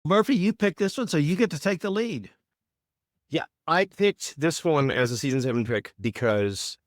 Murphy, you picked this one, so you get to take the lead. Yeah, I picked this one as a season 7 pick because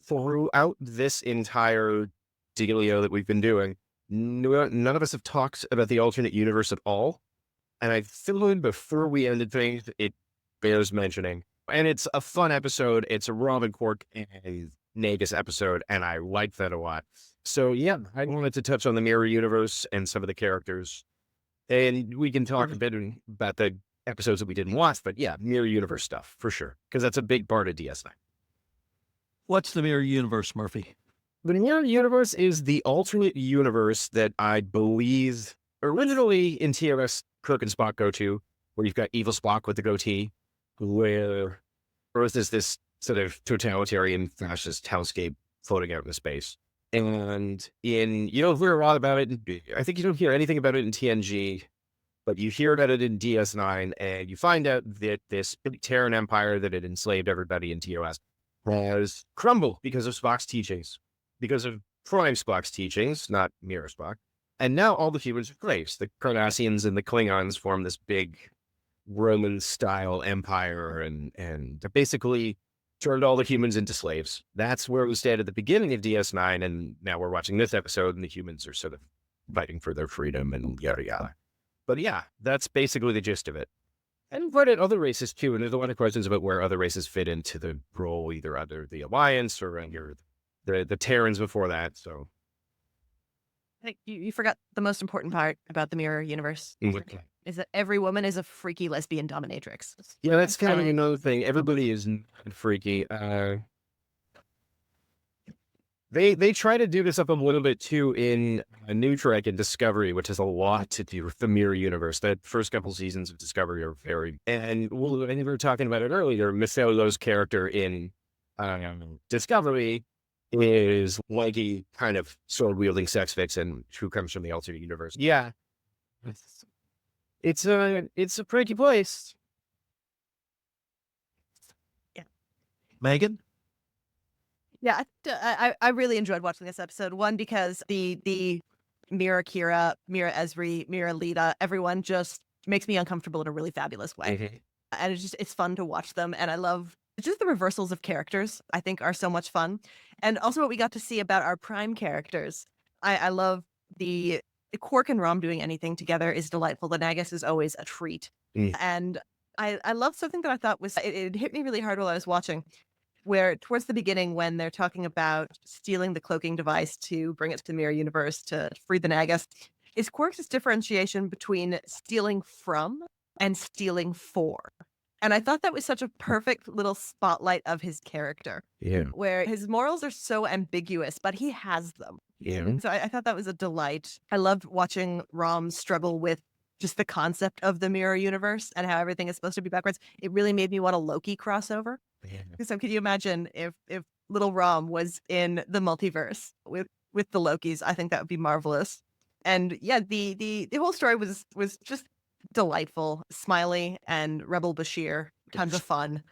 throughout this entire dealio that we've been doing, none of us have talked about the alternate universe at all. And I figured before we ended things, it bears mentioning. And it's a fun episode. It's a Robin Quark and Nagus episode, and I like that a lot. So yeah, I wanted to touch on the mirror universe and some of the characters. And we can talk a bit about the episodes that we didn't watch, but yeah, mirror universe stuff for sure. Because that's a big part of DS9. What's the mirror universe, Murphy? The mirror universe is the alternate universe that I believe originally in TOS Kirk and Spock go to, where you've got evil Spock with the goatee, where Earth is this sort of totalitarian fascist hellscape floating out in space. And you don't hear a lot about it. I think you don't hear anything about it in TNG, but you hear about it in DS9, and you find out that this Terran empire that had enslaved everybody in TOS has crumbled because of Spock's teachings, because of Prime Spock's teachings, not Mirror Spock. And now all the humans are slaves. The Cardassians and the Klingons form this big Roman-style empire, and they basically turned all the humans into slaves. That's where we stayed at the beginning of DS9, and now we're watching this episode, and the humans are sort of fighting for their freedom and yada yada. But yeah, that's basically the gist of it. And what at other races too, and there's a lot of questions about where other races fit into the role, either under the Alliance or under the Terrans before that. So I think you forgot the most important part about the mirror universe. okay. Is that every woman is a freaky lesbian dominatrix. Yeah, that's kind of another thing. Everybody is freaky. They try to do this up a little bit too in a New Trek and Discovery, which has a lot to do with the mirror universe. That first couple seasons of Discovery are very, and we were talking about it earlier. Michelle character in Discovery is like a kind of sword wielding sex vixen who comes from the alternate universe. Yeah, it's a pretty place. Yeah, Megan? Yeah, I really enjoyed watching this episode. One, because the Mira Kira, Mira Esri, Mira Lita, everyone just makes me uncomfortable in a really fabulous way. Mm-hmm. And it's fun to watch them. And I love just the reversals of characters, I think, are so much fun. And also what we got to see about our prime characters. I love the Quark and Rom doing anything together is delightful. The Nagus is always a treat. And I love something that I thought was, it hit me really hard while I was watching, where towards the beginning, when they're talking about stealing the cloaking device to bring it to the mirror universe to free the Nagus, is Quark's differentiation between stealing from and stealing for. And I thought that was such a perfect little spotlight of his character. Yeah. Where his morals are so ambiguous, but he has them. Yeah. So I thought that was a delight. I loved watching Rom struggle with just the concept of the mirror universe and how everything is supposed to be backwards. It really made me want a Loki crossover. Yeah. So could you imagine if little Rom was in the multiverse with the Lokis? I think that would be marvelous. And yeah, the whole story was just delightful. Smiley and Rebel Bashir, tons of fun.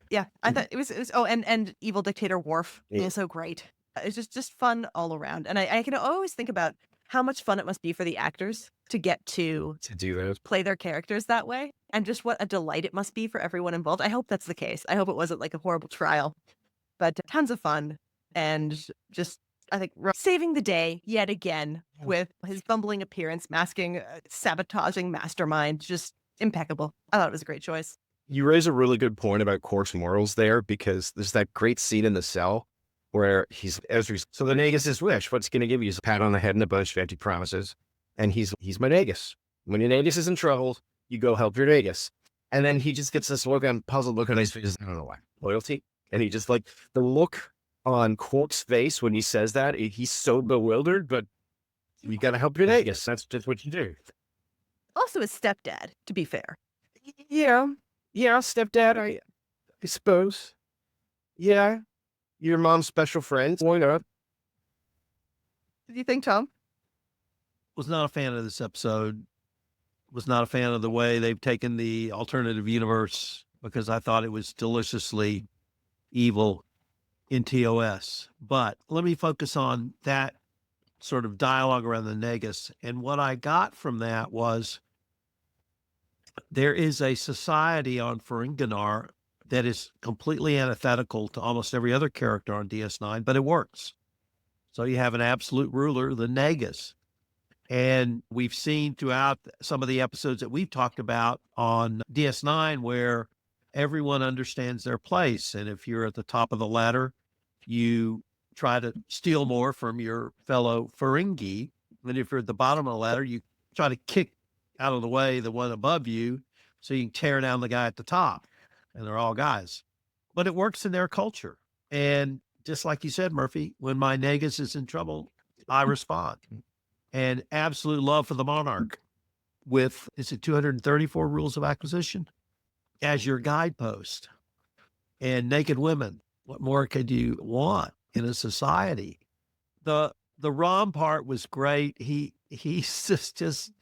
Yeah, I thought it was and evil dictator Worf was so great. It's just fun all around. And I can always think about how much fun it must be for the actors to get to do that, play their characters that way, and just what a delight it must be for everyone involved. I hope that's the case. I hope it wasn't like a horrible trial, but tons of fun. And just, I think, saving the day yet again with his bumbling appearance, masking, sabotaging mastermind, just impeccable. I thought it was a great choice. You raise a really good point about Quark's morals there, because there's that great scene in the cell where Esri's, so the Nagus is wish. What's going to give you is a pat on the head and a bunch of empty promises. And he's my Nagus. When your Nagus is in trouble, you go help your Nagus. And then he just gets this puzzled look on his face. I don't know why. Loyalty. And he just the look on Quark's face when he says that, he's so bewildered, but you got to help your Nagus. That's just what you do. Also his stepdad, to be fair. Yeah, stepdad, I suppose. Yeah. Your mom's special friend. Why not? What do you think, Tom? Was not a fan of this episode. Was not a fan of the way they've taken the alternative universe, because I thought it was deliciously evil in TOS. But let me focus on that sort of dialogue around the Nagus. And what I got from that was There is a society on Ferenginar that is completely antithetical to almost every other character on DS9, but it works. So you have an absolute ruler, the Nagus. And we've seen throughout some of the episodes that we've talked about on DS9 where everyone understands their place. And if you're at the top of the ladder, you try to steal more from your fellow Ferengi. And if you're at the bottom of the ladder, you try to kick out of the way the one above you so you can tear down the guy at the top. And they're all guys. But it works in their culture. And just like you said, Murphy, when my Nagus is in trouble, I respond. And absolute love for the Monarch with, is it 234 rules of acquisition as your guidepost, and naked women. What more could you want in a society? The Rom part was great. He's just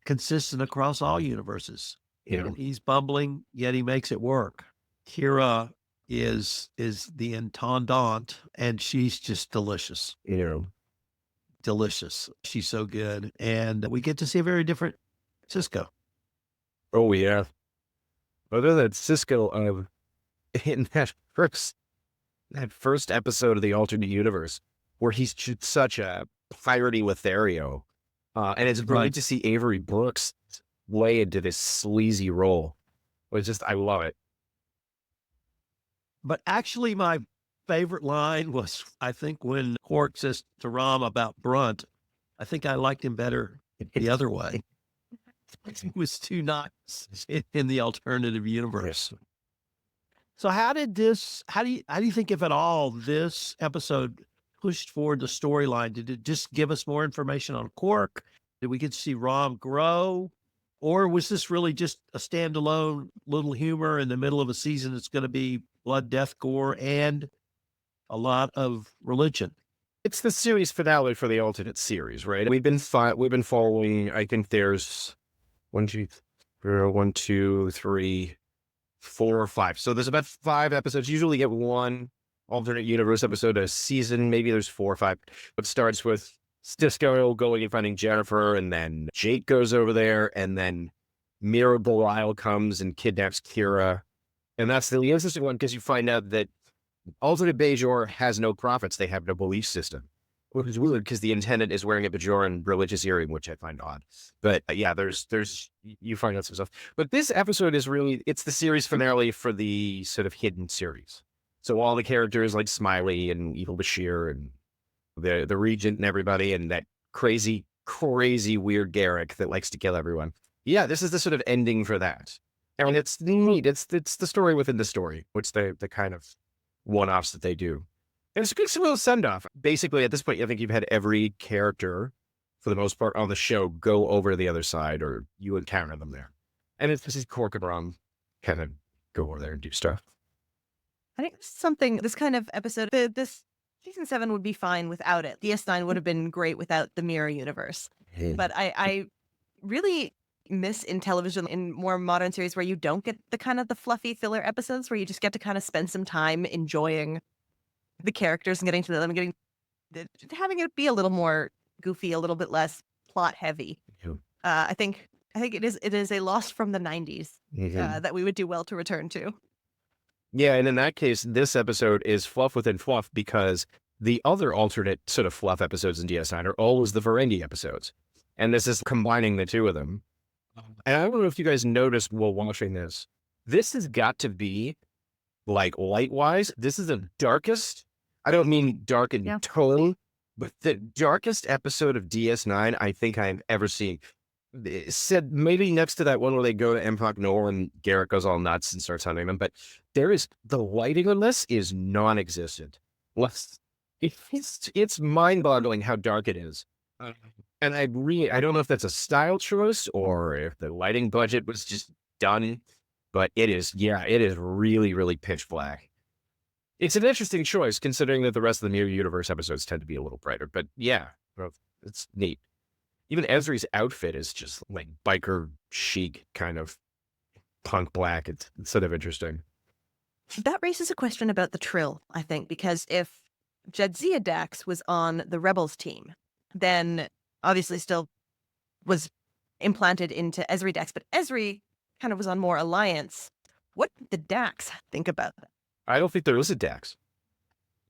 consistent across all universes. You know, And he's bumbling, yet he makes it work. Kira is the intendant, and she's just delicious. you know, Delicious. She's so good. And we get to see a very different Cisco. oh yeah. Other than Cisco, in that first episode of the alternate universe, where he's such a piratey Lothario, and it's great Right. to see Avery Brooks lay into this sleazy role. It's just, I love it. But actually, my favorite line was, I think, when Quark says to Rom about Brunt, I think I liked him better the other way. He was too nice in the alternative universe. So how do you think, if at all, this episode pushed forward the storyline? Did it just give us more information on Quark? Did we get to see Rom grow? Or was this really just a standalone little humor in the middle of a season that's going to be blood, death, gore, and a lot of religion? It's the series finale for the alternate series, right? We've been following, I think there's 1, 2, 3, 4 or 5. So there's about 5 episodes. Usually get one alternate universe episode a season. Maybe there's 4 or 5. It starts with Cisco going and finding Jennifer, and then Jake goes over there, and then Mira Belial comes and kidnaps Kira. And that's the interesting one, because you find out that alternate Bajor has no prophets. They have no belief system, which is weird because the intendant is wearing a Bajoran religious earring, which I find odd. But yeah, you find out some stuff. But this episode is really, it's the series finale for the sort of hidden series. So all the characters like Smiley and Evil Bashir and the Regent and everybody, and that crazy weird Garrick that likes to kill everyone. Yeah, this is the sort of ending for that. And it's neat. It's the story within the story, which the kind of one-offs that they do. And it's a good little send-off. Basically, at this point, I think you've had every character, for the most part, on the show go over to the other side, or you encounter them there. And it's just Quark and Rom kind of go over there and do stuff. I think this kind of episode, this season 7 would be fine without it. DS9 would have been great without the mirror universe. But I really miss in television, in more modern series, where you don't get the kind of the fluffy filler episodes, where you just get to kind of spend some time enjoying the characters and getting to them, and having it be a little more goofy, a little bit less plot heavy. I think it is a loss from the 90s that we would do well to return to. Yeah, and in that case, this episode is fluff within fluff, because the other alternate sort of fluff episodes in DS9 are always the Ferengi episodes. And this is combining the two of them. And I don't know if you guys noticed while watching this, this has got to be, like, light-wise, this is the darkest, I don't mean dark in tone, but the darkest episode of DS9 I think I've ever seen. It said maybe next to that one where they go to Empok Nor and Garrett goes all nuts and starts hunting them, but the lighting on this is non-existent. It's mind-boggling how dark it is. And I don't know if that's a style choice or if the lighting budget was just done, but it is really, really pitch black. It's an interesting choice, considering that the rest of the Mirror Universe episodes tend to be a little brighter, but yeah, it's neat. Even Ezri's outfit is just like biker chic, kind of punk black. It's sort of interesting. That raises a question about the Trill, I think, because if Jadzia Dax was on the Rebels team, then obviously still was implanted into Ezri Dax, but Ezri kind of was on more Alliance. What did the Dax think about that? I don't think there is a Dax.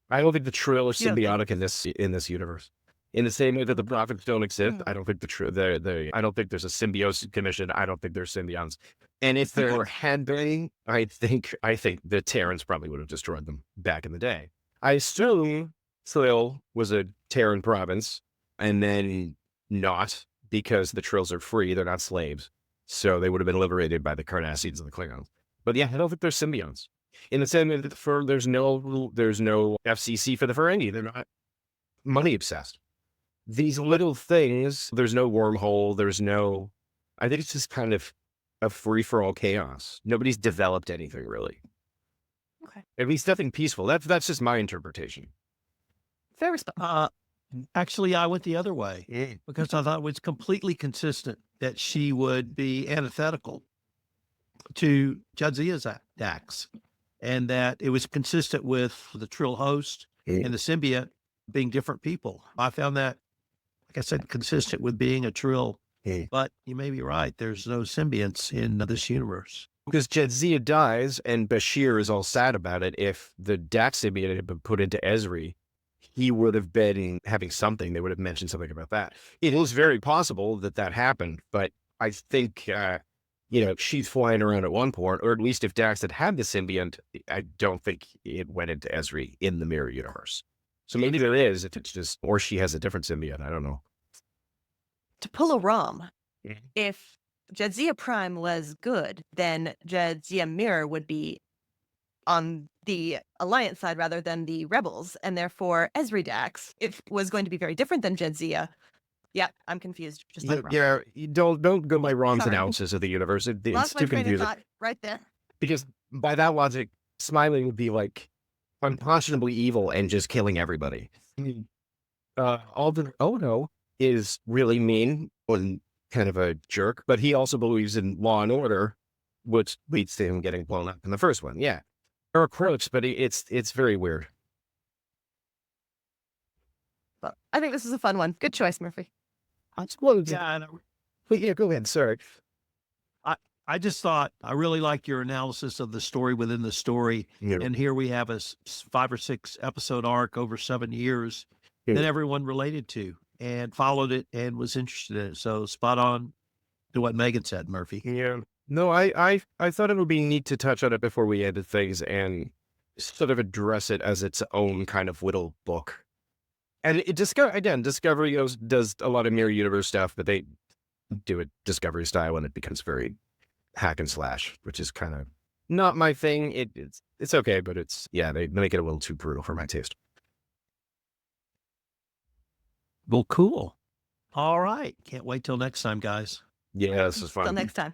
I don't think the Trill are You don't think- symbiotic in this universe. In the same way that the prophets don't exist, I don't think I don't think there's a symbiosis commission. I don't think there's symbionts. And if there had been, I think the Terrans probably would have destroyed them back in the day. I assume Trill was a Terran province, and then not, because the Trills are free; they're not slaves, so they would have been liberated by the Cardassians and the Klingons. But yeah, I don't think they're symbionts. In the same way that there's no FCC for the Ferengi. They're not money obsessed. These little things, there's no wormhole, I think it's just kind of a free-for-all chaos. Nobody's developed anything, really. Okay. At least nothing peaceful. That's just my interpretation. Fair response. Actually, I went the other way because I thought it was completely consistent that she would be antithetical to Jadzia's Dax, and that it was consistent with the Trill host and the symbiote being different people. I found that, like I said, consistent with being a Trill. But you may be right. There's no symbionts in this universe. Because Jadzia dies, and Bashir is all sad about it. If the Dax symbiote had been put into Ezri, he would have been having something. They would have mentioned something about that. It is very possible that happened, but I think, she's flying around at one point, or at least if Dax had the symbiont, I don't think it went into Ezri in the mirror universe. So maybe there is, if it's just, or she has a different symbiote. I don't know. To pull a ROM, if Jadzia Prime was good, then Jadzia Mirror would be on the Alliance side rather than the Rebels, and therefore Ezri Dax, if was going to be very different than Jadzia. Yeah, I'm confused. Just like Rom. Yeah, you don't go by Rom's Sorry. analysis of the universe. It's Lost my too train of confusing. thought right there. Because by that logic, Smiling would be like unconscionably evil and just killing everybody. Alden Odo is really mean and kind of a jerk, but he also believes in law and order, which leads to him getting blown up in the first one. Yeah. There are quirks, but it's very weird. But I think this is a fun one. Good choice, Murphy. Yeah, But yeah, go ahead. Sorry. I just thought I really like your analysis of the story within the story. Yeah. And here we have a 5 or 6 episode arc over 7 years that everyone related to and followed it and was interested in it. So spot on to what Megan said, Murphy. Yeah. No, I thought it would be neat to touch on it before we ended things and sort of address it as its own kind of little book. And Discovery does a lot of mirror universe stuff, but they do it Discovery style and it becomes very hack and slash, which is kind of not my thing. It's okay, but they make it a little too brutal for my taste. Well, cool. All right. Can't wait till next time, guys. Yeah, this is fun. Till next time.